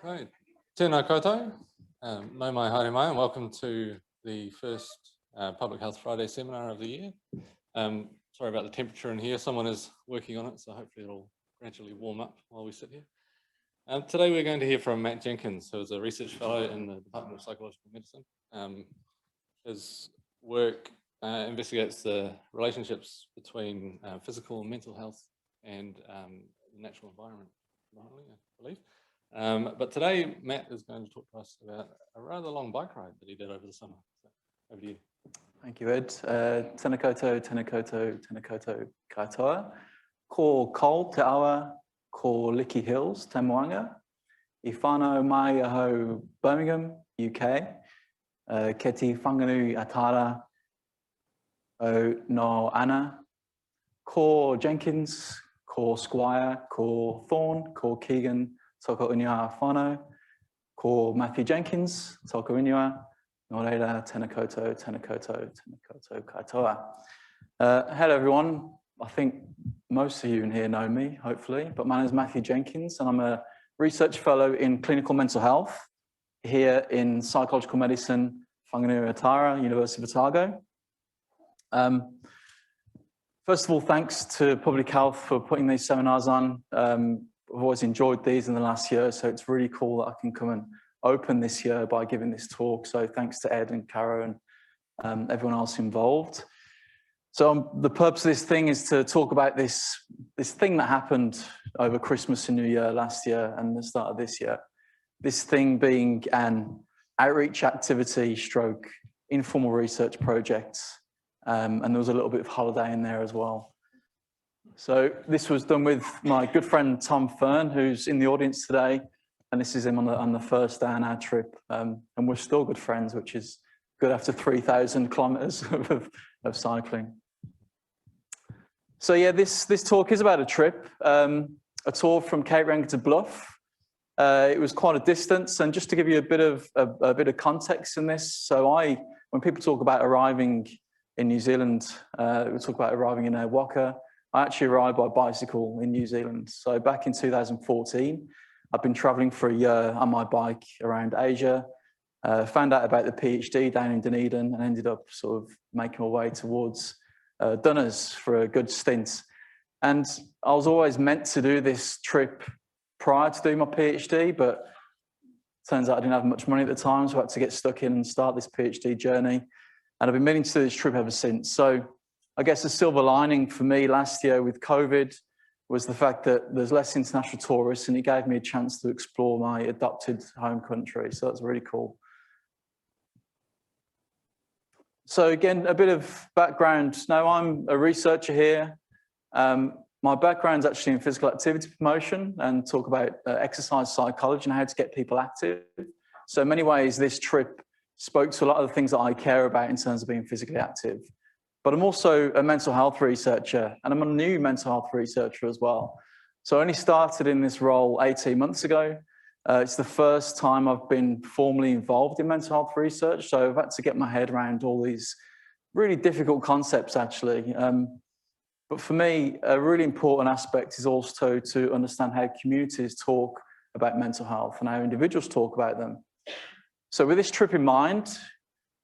Right. Tēnā koutou, nau mai haere mai, and welcome to the first Public Health Friday seminar of the year. Sorry about the temperature in here, someone is working on it, so hopefully it'll gradually warm up while we sit here. Today we're going to hear from Matt Jenkins, who is a research fellow in the Department of Psychological Medicine. His work investigates the relationships between physical and mental health and the natural environment, I believe. But today, Matt is going to talk to us about a rather long bike ride that he did over the summer. So, over to you. Thank you, Ed. Tēnā koutou, tēnā koutou, tēnā koutou katoa. Ko Cole te awa, ko Licky Hills, te moanga. I whānau mai aho Birmingham, UK. Ke te whanganu atara o no Anna. Ko Jenkins, ko Squire, ko Thorne, ko Keegan, toko inua whānau. Ko Matthew Jenkins, toko inua. Nō reira, tēnā koutou, tēnā koutou, tēnā koutou katoa. Hello everyone. I think most of you in here know me, hopefully, but my name is Matthew Jenkins and I'm a research fellow in clinical mental health here in psychological medicine, Whanganui Aotearoa, University of Otago. First of all, thanks to Public Health for putting these seminars on. I've always enjoyed these in the last year, so it's really cool that I can come and open this year by giving this talk. So thanks to Ed and Caro and everyone else involved. So the purpose of this thing is to talk about this thing that happened over Christmas and New Year last year and the start of this year. This thing being an outreach activity stroke informal research project. And there was a little bit of holiday in there as well. So this was done with my good friend Tom Fern, who's in the audience today. And this is him on the first day on our trip. And we're still good friends, which is good after 3,000 kilometers of cycling. So yeah, this talk is about a trip, a tour from Cape Reinga to Bluff. It was quite a distance, and just to give you a bit of context in this. So when people talk about arriving in New Zealand, we talk about arriving in Waka. I actually arrived by bicycle in New Zealand. So back in 2014, I've been traveling for a year on my bike around Asia, found out about the PhD down in Dunedin and ended up sort of making my way towards Dunners for a good stint. And I was always meant to do this trip prior to doing my PhD, but turns out I didn't have much money at the time, so I had to get stuck in and start this PhD journey. And I've been meaning to do this trip ever since. So I guess the silver lining for me last year with COVID was the fact that there's less international tourists, and it gave me a chance to explore my adopted home country. So that's really cool. So again, a bit of background. Now I'm a researcher here. My background's actually in physical activity promotion and talk about exercise psychology and how to get people active. So in many ways, this trip spoke to a lot of the things that I care about in terms of being physically active. But I'm also a mental health researcher, and I'm a new mental health researcher as well. So I only started in this role 18 months ago. It's the first time I've been formally involved in mental health research, so I've had to get my head around all these really difficult concepts, actually. But for me, a really important aspect is also to understand how communities talk about mental health and how individuals talk about them. So with this trip in mind,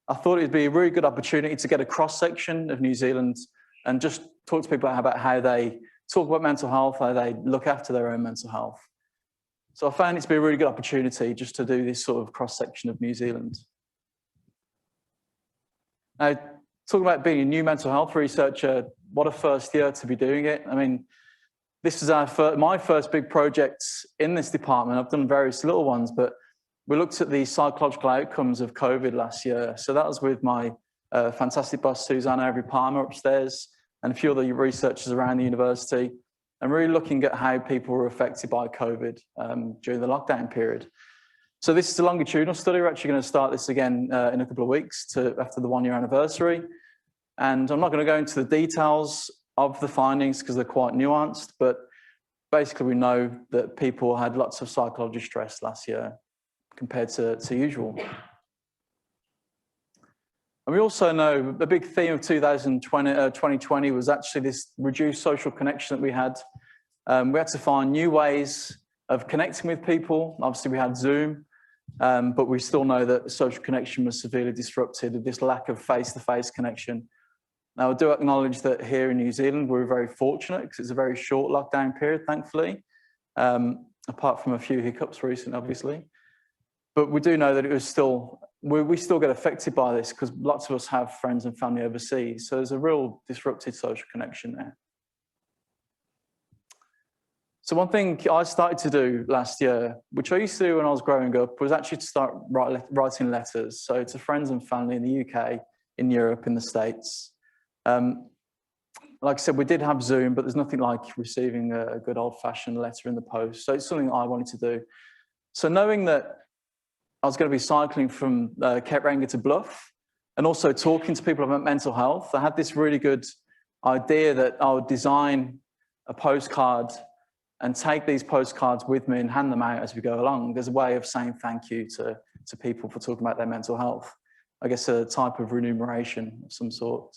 I thought it'd be a really good opportunity to get a cross-section of New Zealand and just talk to people about how they talk about mental health, how they look after their own mental health. So I found it to be a really good opportunity just to do this sort of cross-section of New Zealand. Now, talking about being a new mental health researcher, what a first year to be doing it. I mean, this is my first big project in this department. I've done various little ones, but we looked at the psychological outcomes of COVID last year. So that was with my fantastic boss, Susanna Avery-Palmer, upstairs, and a few other researchers around the university, and really looking at how people were affected by COVID during the lockdown period. So this is a longitudinal study. We're actually going to start this again in a couple of weeks after the 1-year anniversary. And I'm not going to go into the details of the findings because they're quite nuanced, but basically we know that people had lots of psychological stress last year compared to usual. And we also know a big theme of 2020 was actually this reduced social connection that we had. We had to find new ways of connecting with people. Obviously we had Zoom, but we still know that social connection was severely disrupted with this lack of face-to-face connection. Now I do acknowledge that here in New Zealand, we're very fortunate because it's a very short lockdown period, thankfully, apart from a few hiccups recently, obviously. But we do know that it was still, we still get affected by this because lots of us have friends and family overseas. So there's a real disrupted social connection there. So one thing I started to do last year, which I used to do when I was growing up, was actually to start writing letters. So to friends and family in the UK, in Europe, in the States. Like I said, we did have Zoom, but there's nothing like receiving a good old-fashioned letter in the post. So it's something I wanted to do. So knowing that I was going to be cycling from Cape Reinga to Bluff, and also talking to people about mental health, I had this really good idea that I would design a postcard and take these postcards with me and hand them out as we go along. There's a way of saying thank you to people for talking about their mental health. I guess a type of remuneration of some sort.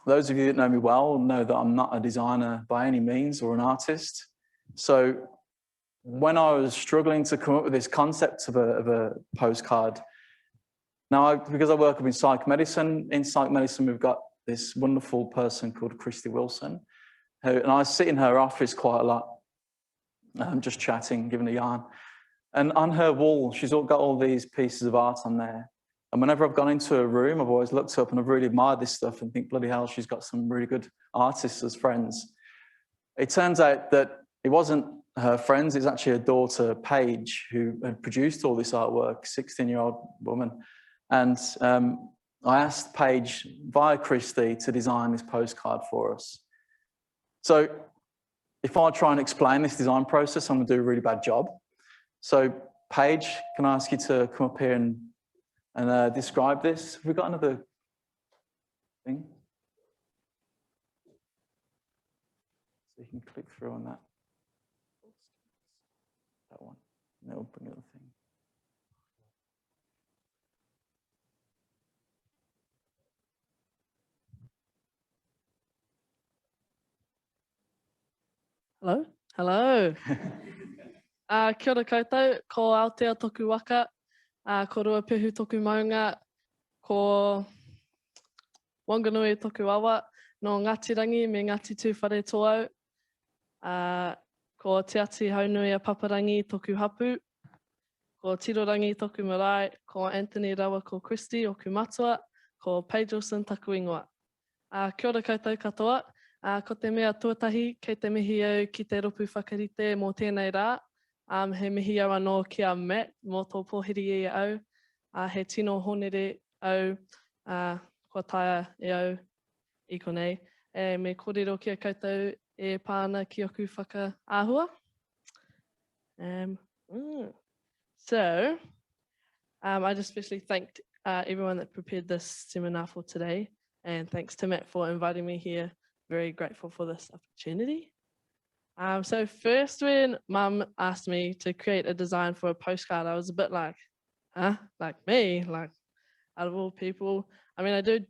Those of you that know me well know that I'm not a designer by any means or an artist. So when I was struggling to come up with this concept of a postcard, now because I work up in psych medicine, we've got this wonderful person called Christy Wilson, and I sit in her office quite a lot, just chatting, giving a yarn. And on her wall, she's got all these pieces of art on there. And whenever I've gone into a room, I've always looked up and I've really admired this stuff and think, bloody hell, she's got some really good artists as friends. It turns out that it wasn't her friends, it's actually her daughter, Paige, who had produced all this artwork, 16-year-old woman. And I asked Paige via Christy to design this postcard for us. So if I try and explain this design process, I'm going to do a really bad job. So Paige, can I ask you to come up here and describe this? Have we got another thing? So you can click through on that. That one. And it'll bring up the thing. Hello? Hello. Kia ora koutou, ko Aotea toku waka, ko rua pihu toku maunga, ko Wanganui toku awa, no Ngāti Rangi me Ngāti Tūwhare Tōau, ko Te Ati Haunui a Paparangi toku hapu, ko Tirorangi toku marae, ko Anthony Rawa ko Christy o Kumatua, ko Paige Wilson taku ingoa. Kia ora koutou katoa. Ko te mea tuatahi, kei te mihi au ki te ropu whakarite mō tēnei rā. He mihi au anō ki a Matt mō tō pōhiri e au. He tino honere au, kua taia e au I konei. Me kōrero kia koutou e pāna ki oku whakaahua. So, I just especially thanked everyone that prepared this seminar for today. And thanks to Matt for inviting me here. Very grateful for this opportunity. So first when Mum asked me to create a design for a postcard, I was a bit like, huh? Like me? Like out of all people? I mean, I do a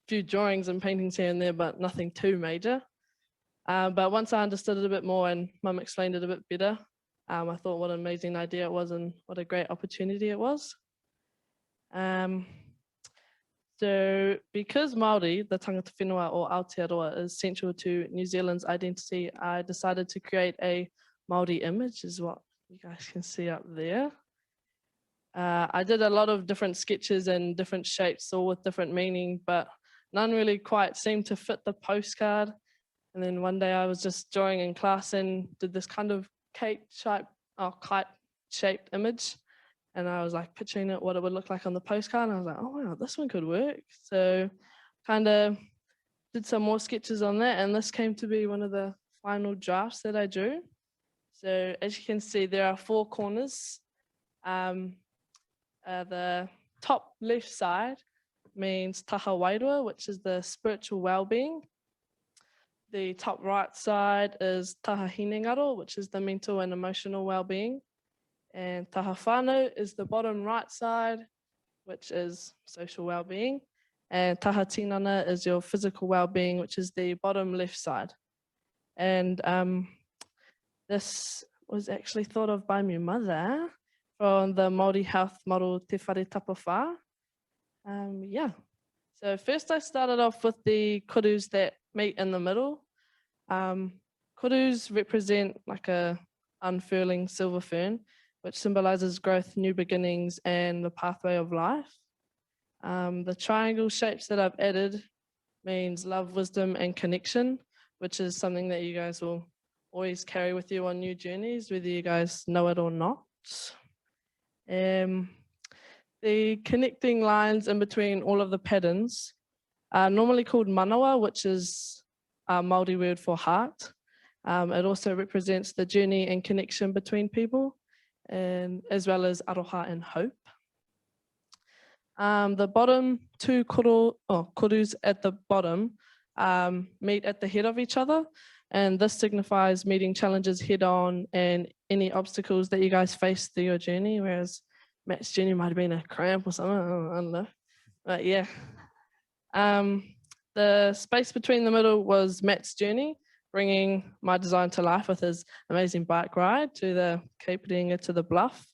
few drawings and paintings here and there, but nothing too major. But once I understood it a bit more and Mum explained it a bit better, I thought what an amazing idea it was and what a great opportunity it was. So because Māori, the tangata whenua or Aotearoa, is central to New Zealand's identity, I decided to create a Māori image, is what you guys can see up there. I did a lot of different sketches and different shapes, all with different meaning, but none really quite seemed to fit the postcard. And then one day I was just drawing in class and did this kind of kite-shaped image. And I was like picturing it, what it would look like on the postcard. And I was like, oh wow, this one could work. So kind of did some more sketches on that. And this came to be one of the final drafts that I drew. So as you can see, there are 4 corners. The top left side means taha wairua, which is the spiritual well-being. The top right side is taha hinengaro, which is the mental and emotional well-being. And taha whānau is the bottom right side, which is social well-being. And taha tinana is your physical well-being, which is the bottom left side. And this was actually thought of by my mother from the Māori health model Te Whare Tapawha. Yeah, so first I started off with the kurus that meet in the middle. Kurus represent like a unfurling silver fern, which symbolizes growth, new beginnings, and the pathway of life. The triangle shapes that I've added means love, wisdom, and connection, which is something that you guys will always carry with you on new journeys, whether you guys know it or not. The connecting lines in between all of the patterns are normally called manawa, which is a Māori word for heart. It also represents the journey and connection between people, and as well as aroha and hope. The bottom two kurus at the bottom meet at the head of each other, and this signifies meeting challenges head on and any obstacles that you guys face through your journey, whereas Matt's journey might have been a cramp or something, I don't know. But yeah. The space between the middle was Matt's journey, bringing my design to life with his amazing bike ride to the Cape Reinga to the Bluff.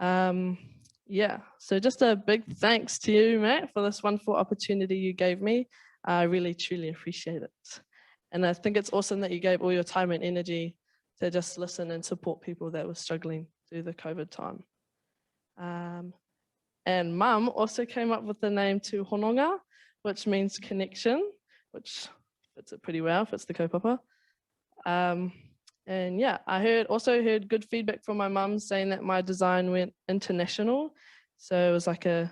Yeah, so just a big thanks to you, Matt, for this wonderful opportunity you gave me. I really, truly appreciate it. And I think it's awesome that you gave all your time and energy to just listen and support people that were struggling through the COVID time. And Mum also came up with the name Tu Hononga, which means connection, which fits it pretty well, fits the kaupapa. And yeah, I also heard good feedback from my mum saying that my design went international. So it was like a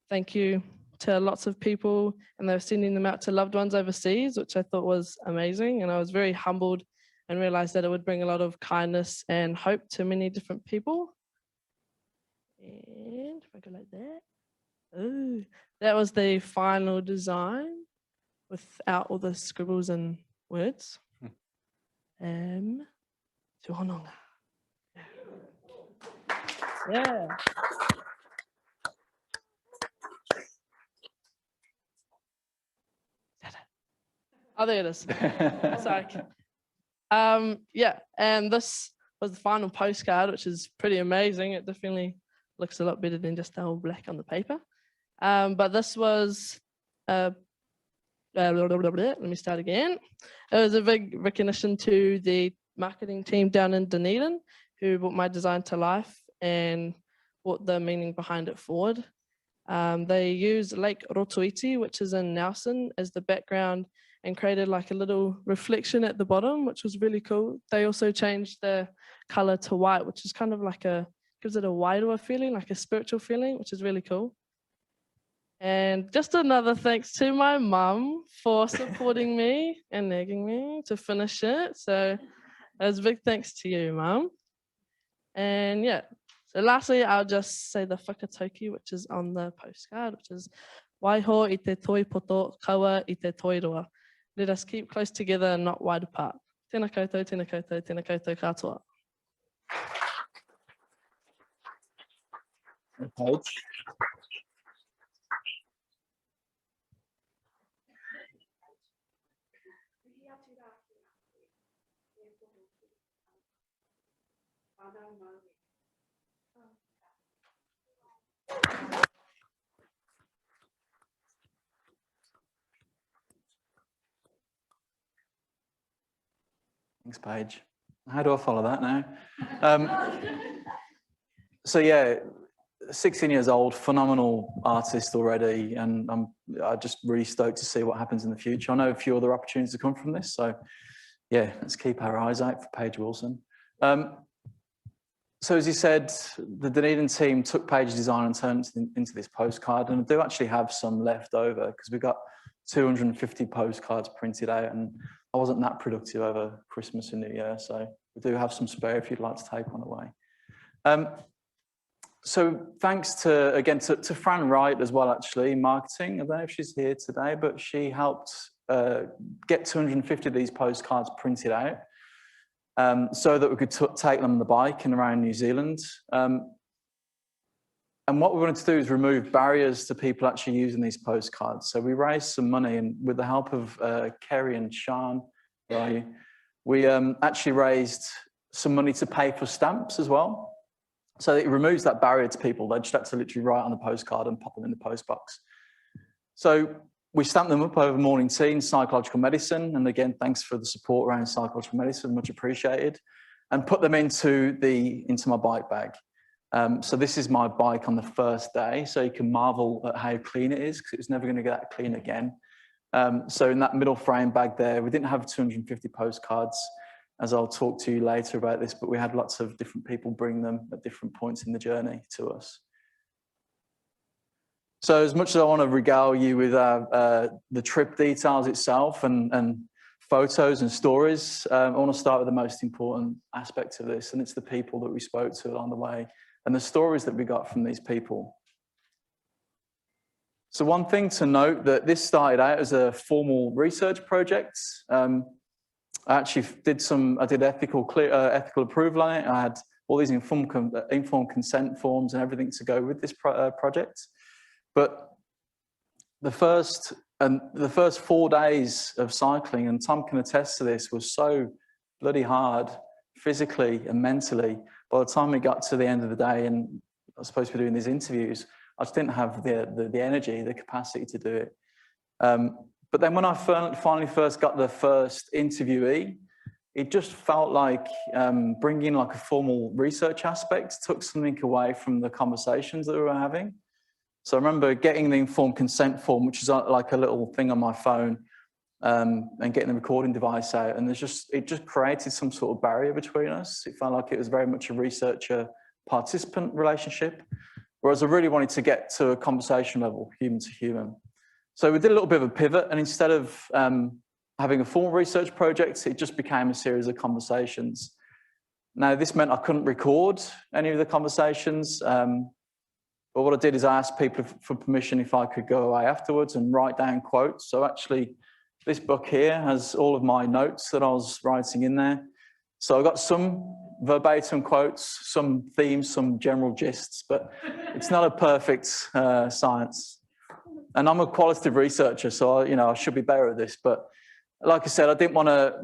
thank you to lots of people, and they were sending them out to loved ones overseas, which I thought was amazing. And I was very humbled and realized that it would bring a lot of kindness and hope to many different people. And if I go like that, oh, that was the final design without all the scribbles and words. Tu hononga. Yeah. Oh, there it is. Sorry. Yeah, and this was the final postcard, which is pretty amazing. It definitely looks a lot better than just the whole black on the paper. But this was, let me start again. It was a big recognition to the marketing team down in Dunedin who brought my design to life and brought the meaning behind it forward. They used Lake Rotoiti, which is in Nelson, as the background and created like a little reflection at the bottom, which was really cool. They also changed the color to white, which is kind of like gives it a wider feeling, like a spiritual feeling, which is really cool. And just another thanks to my mum for supporting me and nagging me to finish it. So as a big thanks to you, Mum. And yeah, so lastly, I'll just say the whakatauki, which is on the postcard, which is waiho I te toi poto, kaua I te toi roa. Let us keep close together and not wide apart. Tēnā koutou, tēnā koutou, tēnā koutou katoa. Page. Thanks, Paige. How do I follow that now? So yeah, 16 years old, phenomenal artist already, and I'm just really stoked to see what happens in the future. I know a few other opportunities to come from this, so yeah, let's keep our eyes out for Paige Wilson. So as you said, the Dunedin team took Paige's design and turned it into this postcard, and I do actually have some left over because we've got 250 postcards printed out, and I wasn't that productive over Christmas and New Year, so we do have some spare if you'd like to take one away. So thanks to, again, to Fran Wright as well, actually, marketing. I don't know if she's here today, but she helped get 250 of these postcards printed out so that we could take them on the bike and around New Zealand. And what we wanted to do is remove barriers to people actually using these postcards. So we raised some money, and with the help of Kerry and Sean, we actually raised some money to pay for stamps as well. So it removes that barrier to people. They just have to literally write on a postcard and pop them in the post box. So we stamped them up over morning tea in psychological medicine. And again, thanks for the support around psychological medicine, much appreciated. And put them into my bike bag. So this is my bike on the first day. So you can marvel at how clean it is, because it was never going to get that clean again. So in that middle frame bag there, we didn't have 250 postcards, as I'll talk to you later about this, but we had lots of different people bring them at different points in the journey to us. So as much as I want to regale you with the trip details itself and photos and stories, I want to start with the most important aspect of this, and it's the people that we spoke to along the way and the stories that we got from these people. So one thing to note, that this started out as a formal research project. I actually did ethical approval on it. I had all these informed consent forms and everything to go with this project. But the first 4 days of cycling, and Tom can attest to this, was so bloody hard physically and mentally. By the time we got to the end of the day and I was supposed to be doing these interviews, I just didn't have the energy, the capacity to do it. But then when I finally first got the first interviewee, it just felt like bringing like a formal research aspect took something away from the conversations that we were having. So I remember getting the informed consent form, which is like a little thing on my phone, and getting the recording device out. And it just created some sort of barrier between us. It felt like it was very much a researcher-participant relationship, whereas I really wanted to get to a conversation level, human to human. So we did a little bit of a pivot, and instead of having a formal research project, it just became a series of conversations. Now, this meant I couldn't record any of the conversations, but what I did is I asked people for permission if I could go away afterwards and write down quotes. So actually, this book here has all of my notes that I was writing in there. So I got some verbatim quotes, some themes, some general gists, but it's not a perfect science. And I'm a qualitative researcher, so I should be better at this. But like I said, I didn't want to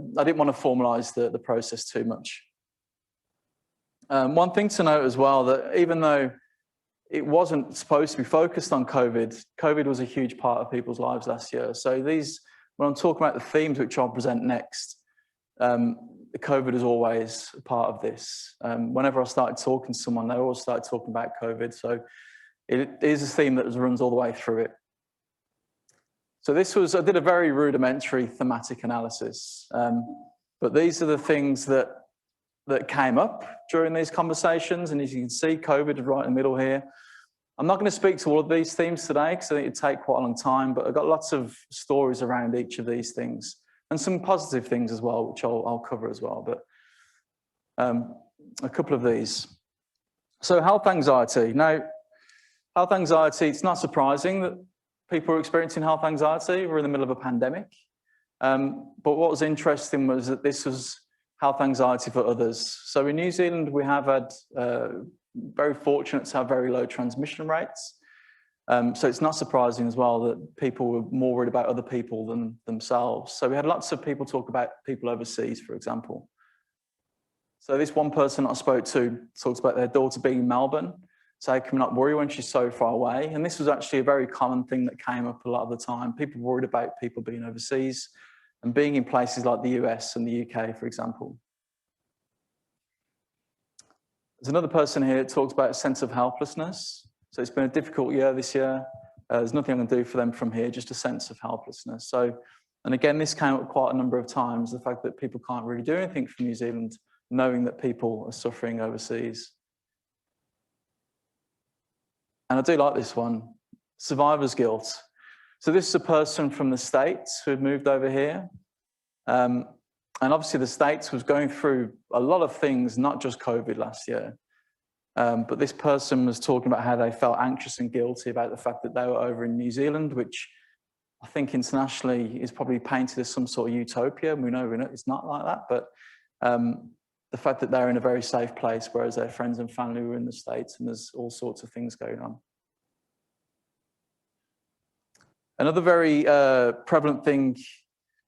formalize the process too much. One thing to note as well, that even though it wasn't supposed to be focused on COVID was a huge part of people's lives last year. So when I'm talking about the themes which I'll present next, COVID is always a part of this. Whenever I started talking to someone, they always started talking about COVID. So it is a theme that runs all the way through it. So I did a very rudimentary thematic analysis, but these are the things that came up during these conversations. And as you can see, COVID is right in the middle here. I'm not going to speak to all of these themes today because I think it'd take quite a long time, but I've got lots of stories around each of these things and some positive things as well, which I'll cover as well. But a couple of these. So health anxiety. Now, health anxiety, it's not surprising that people are experiencing health anxiety. We're in the middle of a pandemic. But what was interesting was that this was health anxiety for others. So in New Zealand, we have had very fortunate to have very low transmission rates. So it's not surprising as well that people were more worried about other people than themselves. So we had lots of people talk about people overseas, for example. So this one person I spoke to talks about their daughter being in Melbourne. So can we not worry when she's so far away? And this was actually a very common thing that came up a lot of the time. People worried about people being overseas and being in places like the US and the UK, for example. There's another person here that talks about a sense of helplessness. So it's been a difficult year this year. There's nothing I can do for them from here, just a sense of helplessness. So, and again, this came up quite a number of times, the fact that people can't really do anything for New Zealand, knowing that people are suffering overseas. And I do like this one, survivor's guilt. So this is a person from the States who had moved over here. And obviously the States was going through a lot of things, not just COVID last year. But this person was talking about how they felt anxious and guilty about the fact that they were over in New Zealand, which I think internationally is probably painted as some sort of utopia. We know it's not like that, but the fact that they're in a very safe place, whereas their friends and family were in the States, and there's all sorts of things going on. Another very prevalent thing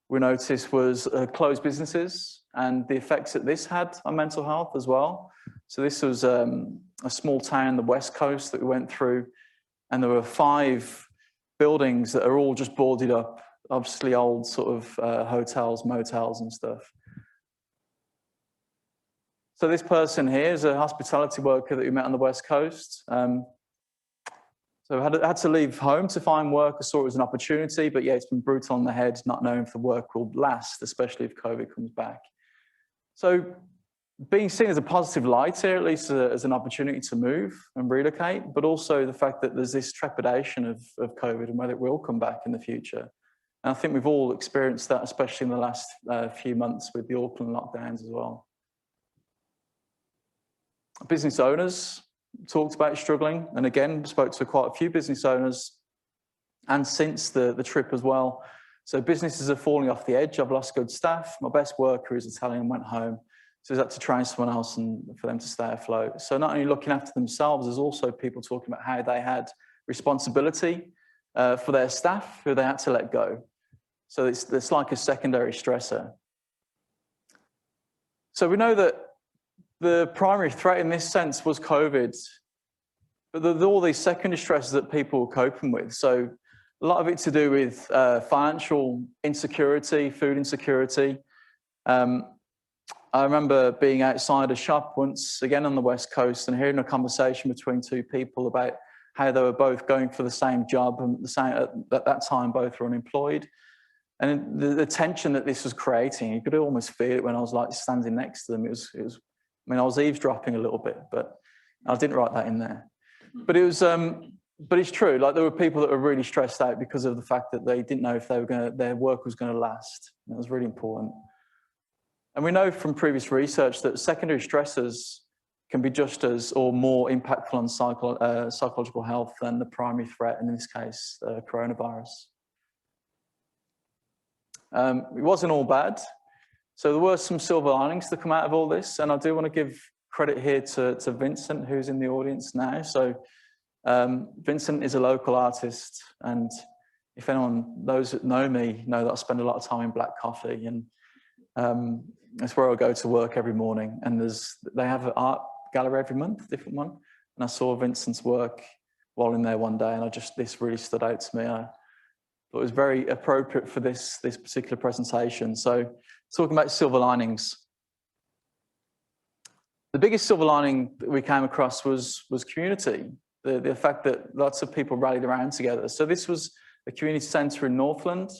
we noticed was closed businesses and the effects that this had on mental health as well. So this was a small town on the west coast that we went through, and there were 5 buildings that are all just boarded up, obviously old sort of hotels, motels and stuff. So this person here is a hospitality worker that we met on the west coast. So I had to leave home to find work. I saw it as an opportunity, but yeah, it's been brutal on the head, not knowing if the work will last, especially if COVID comes back. So being seen as a positive light here, at least as an opportunity to move and relocate, but also the fact that there's this trepidation of COVID and whether it will come back in the future. And I think we've all experienced that, especially in the last few months with the Auckland lockdowns as well. Business owners talked about struggling, and again, spoke to quite a few business owners, and since the trip as well. So businesses are falling off the edge. I've lost good staff. My best worker is Italian and went home. So I had to train someone else and for them to stay afloat. So not only looking after themselves, there's also people talking about how they had responsibility for their staff who they had to let go. So it's like a secondary stressor. So we know that the primary threat in this sense was COVID, but there's all these secondary stresses that people were coping with. So a lot of it to do with financial insecurity, food insecurity. I remember being outside a shop once, again on the West Coast, and hearing a conversation between 2 people about how they were both going for the same job, and at that time both were unemployed. And the tension that this was creating, you could almost feel it when I was like standing next to them. It was I mean, I was eavesdropping a little bit, but I didn't write that in there. But it was, but it's true. Like there were people that were really stressed out because of the fact that they didn't know if their work was going to last. That was really important. And we know from previous research that secondary stressors can be just as or more impactful on psychological health than the primary threat, and in this case, coronavirus. It wasn't all bad. So there were some silver linings to come out of all this, and I do want to give credit here to Vincent, who's in the audience now. So Vincent is a local artist, and if those that know me know that I spend a lot of time in Black Coffee, and that's where I go to work every morning. And they have an art gallery every month, different one. And I saw Vincent's work while in there one day, and this really stood out to me. I thought it was very appropriate for this particular presentation. So talking about silver linings. The biggest silver lining that we came across was community. The fact that lots of people rallied around together. So this was a community centre in Northland.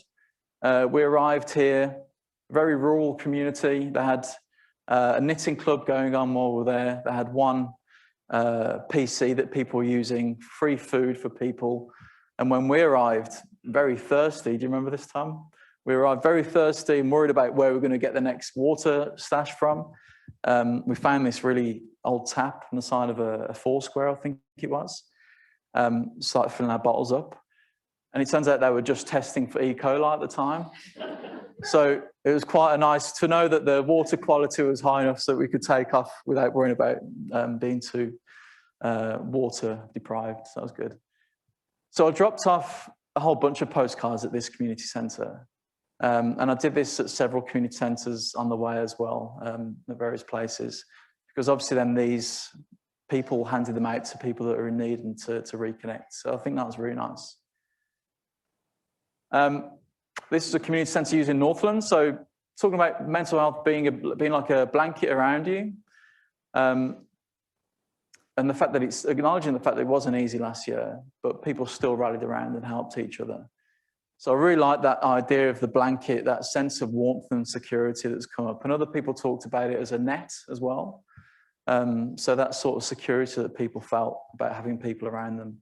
We arrived here, very rural community. They had a knitting club going on while we were there. They had one PC that people were using, free food for people. And when we arrived, very thirsty, do you remember this, Tom? We arrived very thirsty and worried about where we're going to get the next water stash from. We found this really old tap on the side of a Foursquare, I think it was. Started filling our bottles up. And it turns out they were just testing for E. coli at the time. So it was quite nice to know that the water quality was high enough so that we could take off without worrying about being too water deprived. So that was good. So I dropped off a whole bunch of postcards at this community centre. And I did this at several community centres on the way as well, at various places, because obviously then these people handed them out to people that are in need and to reconnect. So I think that was really nice. This is a community centre used in Northland. So talking about mental health being like a blanket around you. And the fact that it's acknowledging the fact that it wasn't easy last year, but people still rallied around and helped each other. So I really like that idea of the blanket, that sense of warmth and security that's come up. And other people talked about it as a net as well. So that sort of security that people felt about having people around them.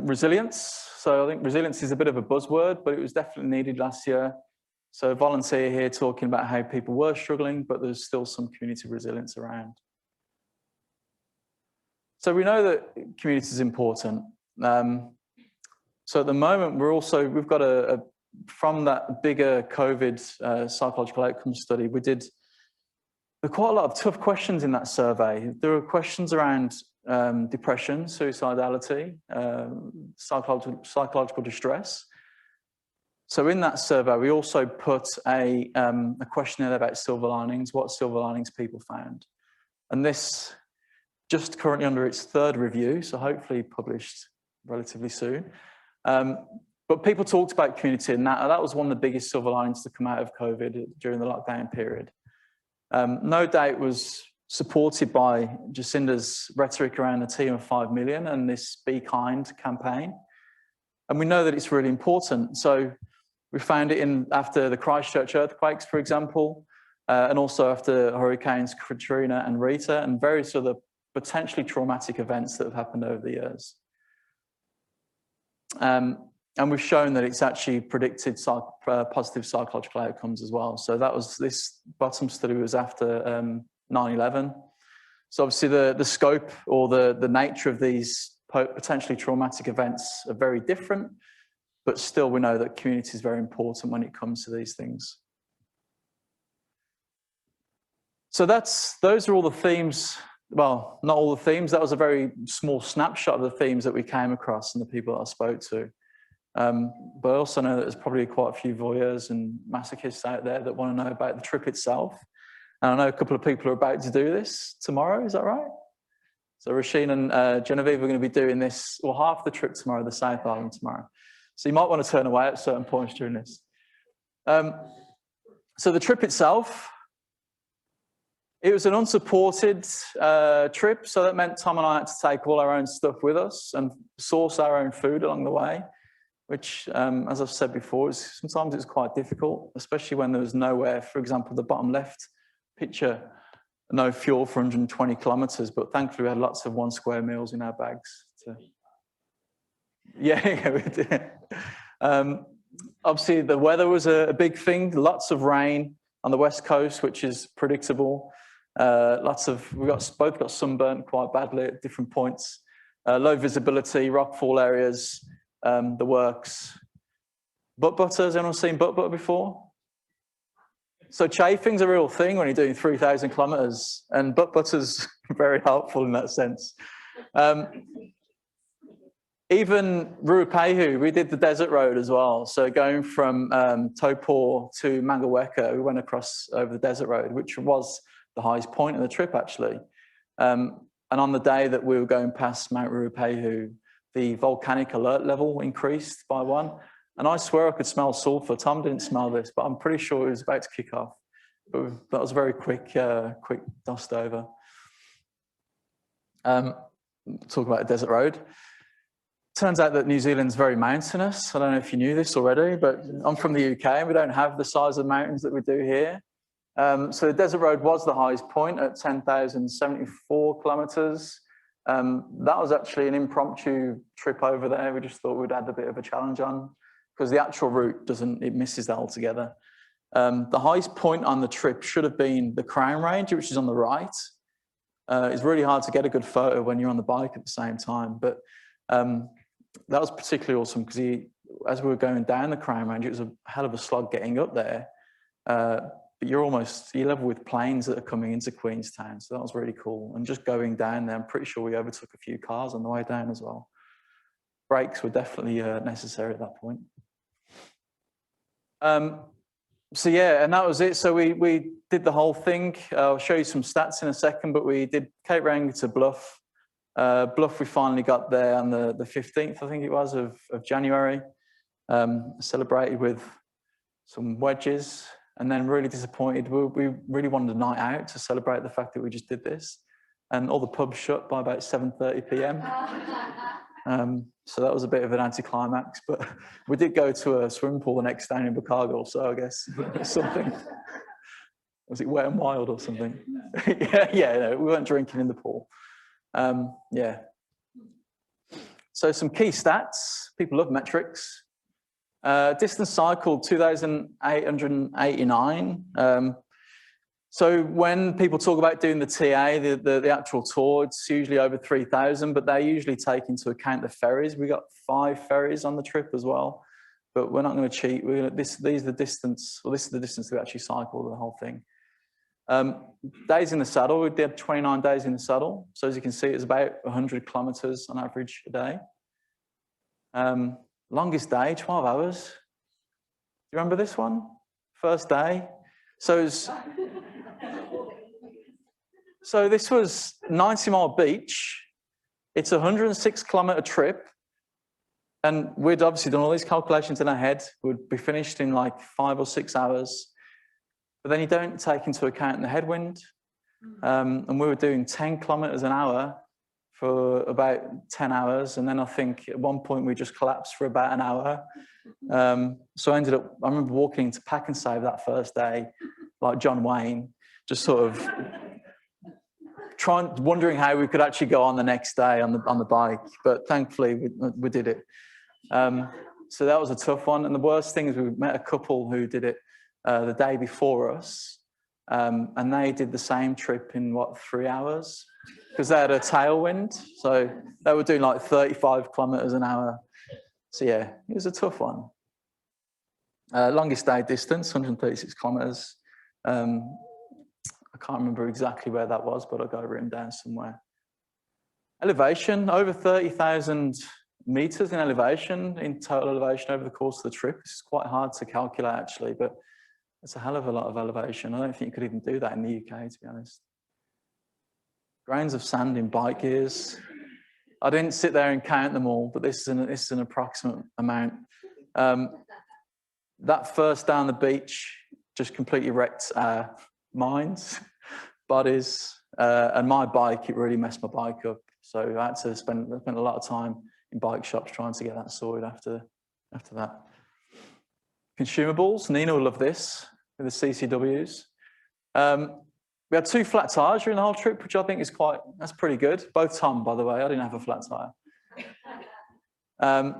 Resilience. So I think resilience is a bit of a buzzword, but it was definitely needed last year. So a volunteer here talking about how people were struggling, but there's still some community resilience around. So we know that community is important. So at the moment, we've got from that bigger COVID psychological outcome study, there were quite a lot of tough questions in that survey. There were questions around depression, suicidality, psychological distress. So in that survey, we also put a questionnaire about silver linings, what silver linings people found. And this just currently under its 3rd review, so hopefully published relatively soon. But people talked about community, and that was one of the biggest silver linings to come out of COVID during the lockdown period. No doubt was supported by Jacinda's rhetoric around a team of 5 million and this Be Kind campaign. And we know that it's really important. So we found it after the Christchurch earthquakes, for example, and also after hurricanes Katrina and Rita, and various other potentially traumatic events that have happened over the years. And we've shown that it's actually predicted positive psychological outcomes as well. So that was, this bottom study was after 9/11. So obviously the scope or the nature of these potentially traumatic events are very different, but still we know that community is very important when it comes to these things. So those are all the themes. Well, not all the themes. That was a very small snapshot of the themes that we came across and the people that I spoke to. But I also know that there's probably quite a few voyeurs and masochists out there that want to know about the trip itself. And I know a couple of people are about to do this tomorrow, is that right? So Rasheen and Genevieve are going to be doing this, well, half the trip tomorrow, the South Island tomorrow. So you might want to turn away at certain points during this. So the trip itself, it was an unsupported trip. So that meant Tom and I had to take all our own stuff with us and source our own food along the way, which, as I've said before, sometimes it's quite difficult, especially when there was nowhere. For example, the bottom left picture, no fuel for 120 kilometres, but thankfully we had lots of 1 square meals in our bags. Yeah, we did. Obviously, the weather was a big thing. Lots of rain on the west coast, which is predictable. We both got sunburnt quite badly at different points. Low visibility, rockfall areas, the works. Butt butter, has anyone seen butt butter before? So chafing's a real thing when you're doing 3,000 kilometres, and butt butter's very helpful in that sense. Even Ruapehu, we did the desert road as well. So going from Taupo to Mangaweka, we went across over the desert road, which was the highest point of the trip, actually. And on the day that we were going past Mount Ruapehu, the volcanic alert level increased by 1. And I swear I could smell sulfur. Tom didn't smell this, but I'm pretty sure it was about to kick off. But that was a very quick dust over. Talk about the desert road. Turns out that New Zealand's very mountainous. I don't know if you knew this already, but I'm from the UK and we don't have the size of mountains that we do here. So the desert road was the highest point at 10,074 kilometres. That was actually an impromptu trip over there. We just thought we'd add a bit of a challenge on because the actual route it misses that altogether. The highest point on the trip should have been the Crown Range, which is on the right. It's really hard to get a good photo when you're on the bike at the same time, but that was particularly awesome because as we were going down the Crown Range, it was a hell of a slog getting up there. But you're level with planes that are coming into Queenstown, so that was really cool. And just going down there, I'm pretty sure we overtook a few cars on the way down as well. Brakes were definitely necessary at that point. So yeah, and that was it. So we did the whole thing. I'll show you some stats in a second, but we did Cape Reinga to Bluff. Bluff, we finally got there on the 15th, I think it was, of January. Celebrated with some wedges, and then really disappointed. We really wanted a night out to celebrate the fact that we just did this. And all the pubs shut by about 7:30 p.m. So that was a bit of an anticlimax, but we did go to a swimming pool the next day in Invercargill, so I guess something. Was it Wet and Wild or something? yeah, no, we weren't drinking in the pool. Yeah. So some key stats. People love metrics. Distance cycled 2,889. So when people talk about doing the TA, the actual tour, it's usually over 3,000, but they usually take into account the ferries. We got 5 ferries on the trip as well, but we're not going to cheat. This is the distance we actually cycled the whole thing. Days in the saddle, we did 29 days in the saddle. So as you can see, it's about 100 kilometres on average a day. Longest day, 12 hours. you remember this one? First day. So this was 90 Mile Beach. It's a 106-kilometre trip. And we'd obviously done all these calculations in our head. We'd be finished in like 5 or 6 hours. But then you don't take into account the headwind. And we were doing 10 kilometres an hour for about 10 hours. And then I think at one point we just collapsed for about an hour. So I remember walking into Pack and Save that first day, like John Wayne, just sort of wondering how we could actually go on the next day on the bike. But thankfully we did it. So that was a tough one. And the worst thing is we met a couple who did it the day before us. And they did the same trip in, 3 hours? Because they had a tailwind. So they were doing like 35 kilometres an hour. So yeah, it was a tough one. Longest day distance, 136 kilometres. I can't remember exactly where that was, but I got it written down somewhere. Elevation, over 30,000 metres in elevation, in total elevation over the course of the trip. It's quite hard to calculate actually, but it's a hell of a lot of elevation. I don't think you could even do that in the UK, to be honest. Grains of sand in bike gears. I didn't sit there and count them all, but this is an approximate amount. That first day on the beach just completely wrecked our minds, bodies, and my bike, it really messed my bike up. So I had to spend a lot of time in bike shops trying to get that sorted after that. Consumables, Nina will love this, with the CCWs. We had 2 flat tyres during the whole trip, which I think is that's pretty good. Both Tom, by the way, I didn't have a flat tyre.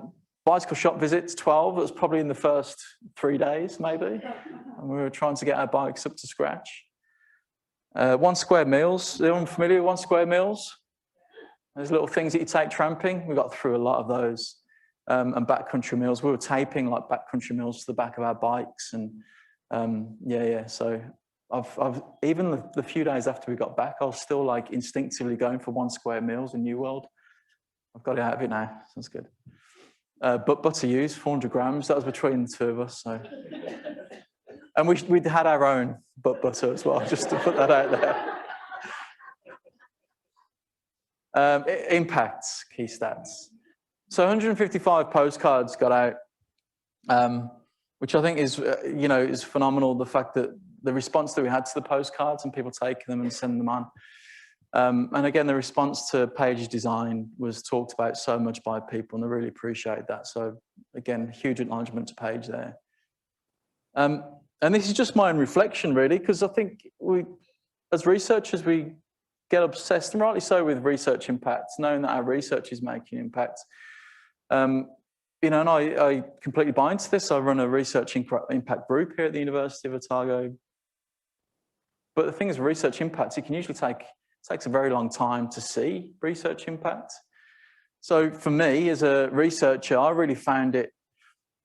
Bicycle shop visits, 12. It was probably in the first 3 days, maybe. And we were trying to get our bikes up to scratch. 1 square meals. Are anyone familiar with 1 square meals? Those little things that you take tramping. We got through a lot of those. And backcountry meals. We were taping like backcountry meals to the back of our bikes. And yeah. So I've even the few days after we got back, I was still like instinctively going for 1 square meals in New World. I've got it out of it now. Sounds good. Butter use, 400 grams. That was between the 2 of us. So, and we'd had our own butter as well, just to put that out there. Impacts, key stats. So 155 postcards got out, which I think is, is phenomenal. The fact that the response that we had to the postcards and people taking them and sending them on. And again, the response to Paige's design was talked about so much by people, and I really appreciate that. So again, huge acknowledgement to Paige there. And this is just my own reflection, really, because I think we, as researchers, we get obsessed, and rightly so, with research impacts, knowing that our research is making impact. And I completely buy into this. I run a research impact group here at the University of Otago. But the thing is, research impacts, it can usually takes a very long time to see research impact. So for me, as a researcher, I really found it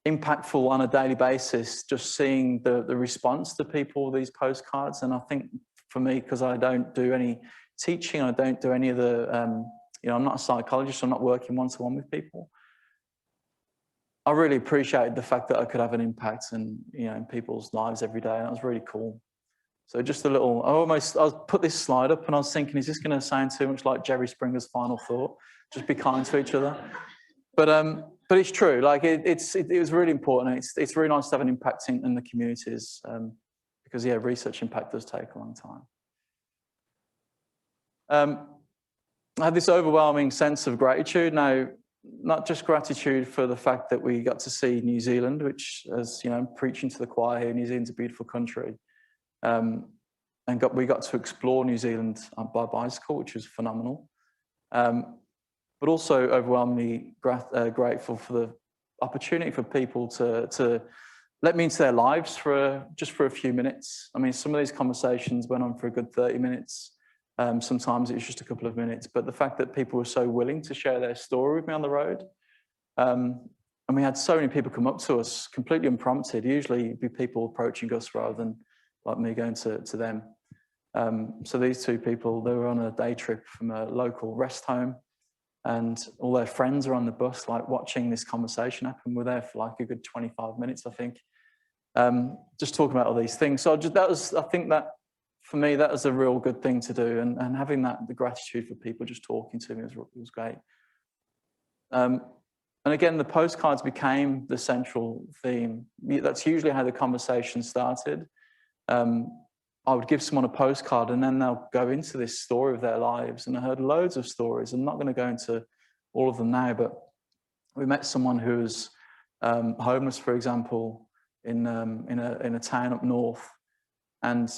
impactful on a daily basis, just seeing the response to people with these postcards. And I think for me, because I don't do any teaching, I don't do any of the, I'm not a psychologist, I'm not working one-to-one with people. I really appreciated the fact that I could have an impact in people's lives every day, and that was really cool. So just a little, I put this slide up and I was thinking, is this going to sound too much like Jerry Springer's final thought? Just be kind to each other. But it's true, like it was really important. It's really nice to have an impact in the communities because yeah, research impact does take a long time. I had this overwhelming sense of gratitude. Now, not just gratitude for the fact that we got to see New Zealand, which, as you know, I'm preaching to the choir here, New Zealand's a beautiful country. And we got to explore New Zealand by bicycle, which was phenomenal. But also overwhelmingly grateful for the opportunity for people to let me into their lives just for a few minutes. I mean, some of these conversations went on for a good 30 minutes. Sometimes it was just a couple of minutes, but the fact that people were so willing to share their story with me on the road. And we had so many people come up to us completely unprompted. Usually it'd be people approaching us rather than like me going to them. So these 2 people, they were on a day trip from a local rest home, and all their friends are on the bus, like watching this conversation happen. We're there for like a good 25 minutes, I think. just talking about all these things. So I think that for me, that was a real good thing to do, and having the gratitude for people just talking to me was great. And again, the postcards became the central theme. That's usually how the conversation started. I would give someone a postcard and then they'll go into this story of their lives. And I heard loads of stories. I'm not going to go into all of them now, but we met someone who was homeless, for example, in a town up north. And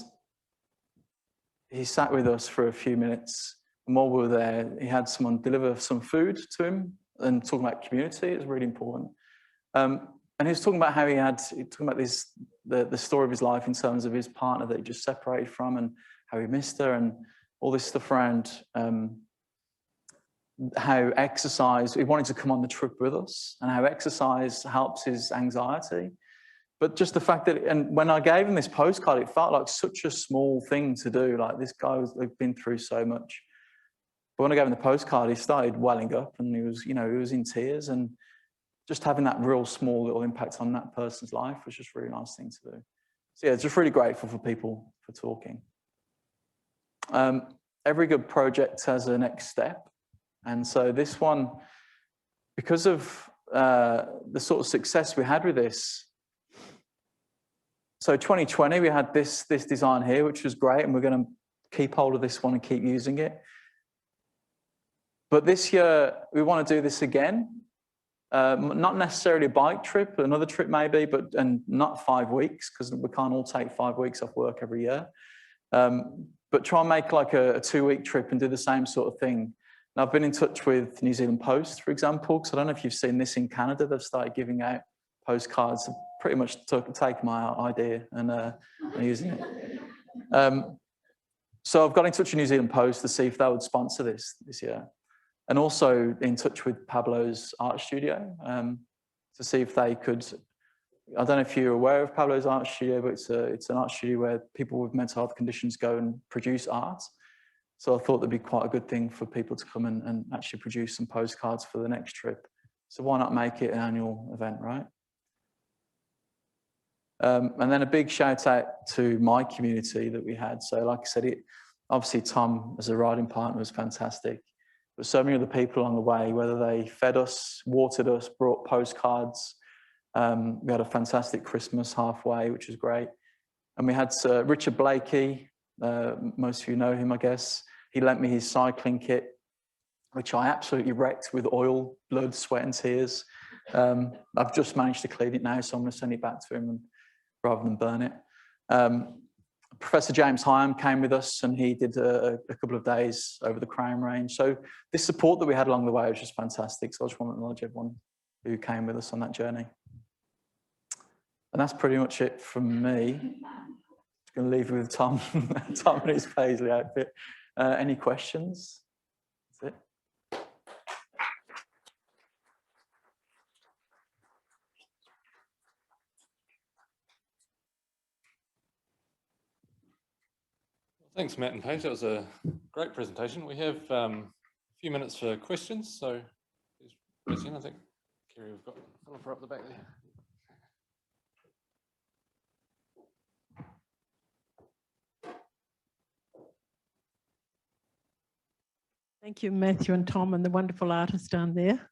he sat with us for a few minutes. And while we were there, he had someone deliver some food to him and talking about community. It was really important. And he was talking about how talking about the story of his life in terms of his partner that he just separated from and how he missed her and all this stuff around how exercise, he wanted to come on the trip with us and how exercise helps his anxiety. But just the fact that, and when I gave him this postcard, it felt like such a small thing to do. Like this guy had been through so much. But when I gave him the postcard, he started welling up and he was in tears, and just having that real small little impact on that person's life was just a really nice thing to do. So yeah, just really grateful for people for talking. Every good project has a next step. And so this one, because of the sort of success we had with this, so 2020, we had this design here, which was great, and we're going to keep hold of this one and keep using it. But this year, we want to do this again. Not necessarily a bike trip, another trip maybe, and not 5 weeks, because we can't all take 5 weeks off work every year. But try and make like a 2-week trip and do the same sort of thing. And I've been in touch with New Zealand Post, for example, because I don't know if you've seen this in Canada. They've started giving out postcards. Pretty much taken my idea and using it. So I've got in touch with New Zealand Post to see if they would sponsor this year. And also in touch with Pablo's art studio to see if they could. I don't know if you're aware of Pablo's art studio, but it's an art studio where people with mental health conditions go and produce art. So I thought that'd be quite a good thing for people to come and actually produce some postcards for the next trip. So why not make it an annual event, right? And then a big shout out to my community that we had. So like I said, obviously Tom as a riding partner was fantastic. But so many other people along the way, whether they fed us, watered us, brought postcards. We had a fantastic Christmas halfway, which was great. And we had Richard Blakey, most of you know him, I guess. He lent me his cycling kit, which I absolutely wrecked with oil, blood, sweat and tears. I've just managed to clean it now, so I'm going to send it back to him rather than burn it. Professor James Hyam came with us and he did a couple of days over the Crown Range. So this support that we had along the way was just fantastic. So I just want to acknowledge everyone who came with us on that journey. And that's pretty much it from me. Just going to leave you with Tom, Tom and his Paisley outfit. Any questions? That's it. Thanks, Matt and Paige. That was a great presentation. We have a few minutes for questions. So, I think, Kerry, we've got Philippa up the back there. Thank you, Matthew and Tom, and the wonderful artist down there.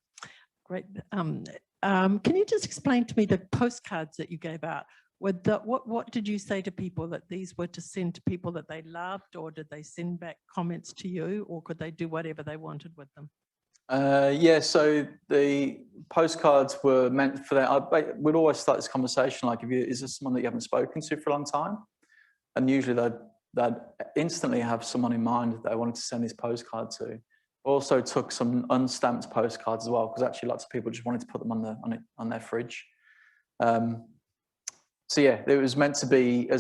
Great. Can you just explain to me the postcards that you gave out? What did you say to people, that these were to send to people that they loved, or did they send back comments to you, or could they do whatever they wanted with them? Yeah, so the postcards were meant for that. We'd always start this conversation like, is this someone that you haven't spoken to for a long time? And usually they'd instantly have someone in mind that they wanted to send this postcard to. Also took some unstamped postcards as well, because actually lots of people just wanted to put them on their fridge. So yeah, it was meant to be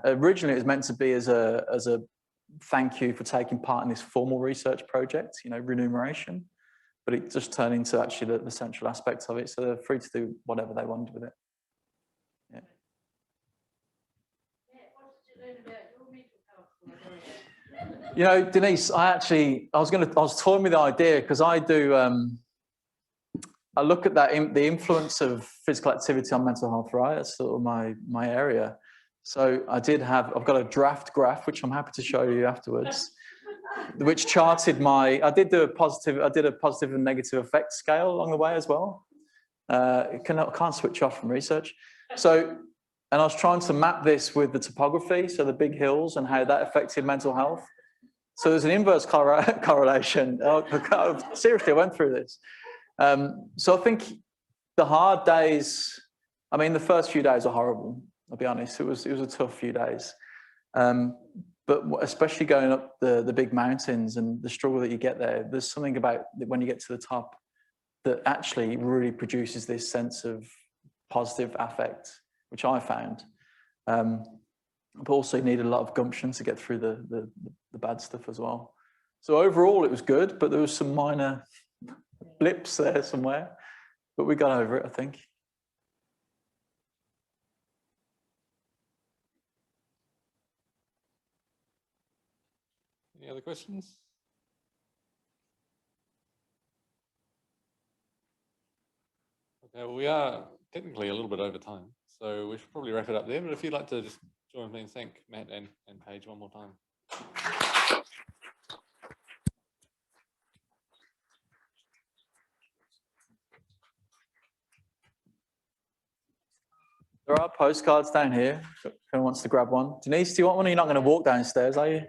originally it was meant to be as a thank you for taking part in this formal research project, remuneration, but it just turned into actually the central aspects of it. So they're free to do whatever they wanted with it. Yeah. Denise, I was toying with the idea because I do I look at that, the influence of physical activity on mental health, right? That's sort of my area. So I've got a draft graph, which I'm happy to show you afterwards, which charted I did a positive and negative effect scale along the way as well. I can't switch off from research. So, and I was trying to map this with the topography, so the big hills and how that affected mental health. So there's an inverse correlation. Seriously, I went through this. So I think the hard days, I mean, the first few days are horrible, I'll be honest. It was a tough few days. But especially going up the big mountains and the struggle that you get there, there's something about when you get to the top that actually really produces this sense of positive affect, which I found. But also you need a lot of gumption to get through the bad stuff as well. So overall it was good, but there was some minor blips there somewhere, but we got over it, I think. Any other questions? Okay, well, we are technically a little bit over time, so we should probably wrap it up there. But if you'd like to just join me and thank Matt and Paige one more time. There are postcards down here. If anyone wants to grab one. Denise, do you want one? Or you're not going to walk downstairs, are you?